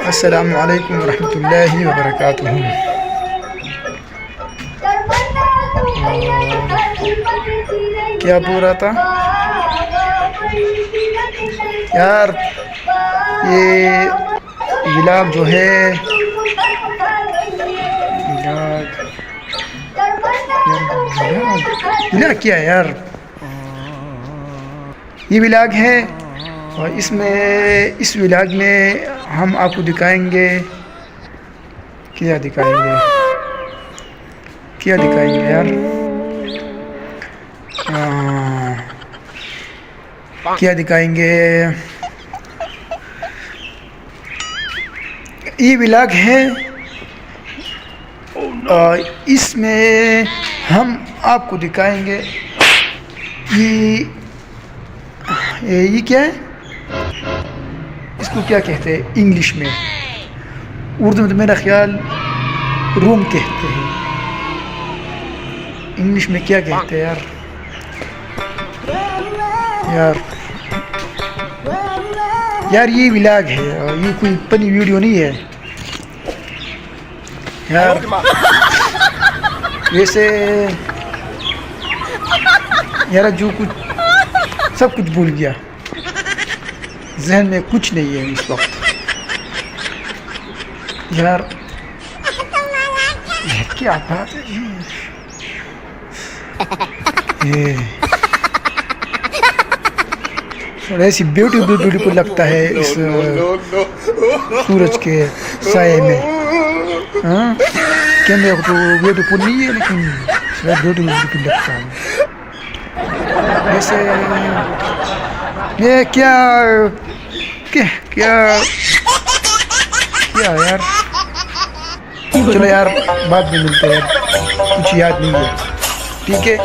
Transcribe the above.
अस्सलामु अलैकुम वरहमतुल्लाहि वबरकातुहू। क्या बोल रहा था यार, ये व्लॉग जो है व्लॉग क्या है यार, ये व्लॉग है और इस व्लॉग में हम आपको दिखाएंगे क्या दिखाएंगे यार, क्या दिखाएंगे। ये व्लॉग है और इसमें हम आपको दिखाएंगे ये क्या है, इसको क्या कहते हैं इंग्लिश में, उर्दू में तो मेरा ख्याल रूम कहते हैं, इंग्लिश में क्या कहते हैं यार ये व्लॉग है और ये कोई फनी वीडियो नहीं है यार। वैसे यार जो कुछ सब कुछ भूल गया, जहन में कुछ नहीं है इस वक्त यार। क्या बात है ये ऐसी ब्यूटीफुल लगता है इस सूरज के साये में। हाँ कैमरे को तो ब्यूटीफुल नहीं है लेकिन ब्यूटीफुल लगता है। वैसे ये क्या यार, चलो यार बाद में मिलते हैं, कुछ याद नहीं है, ठीक है।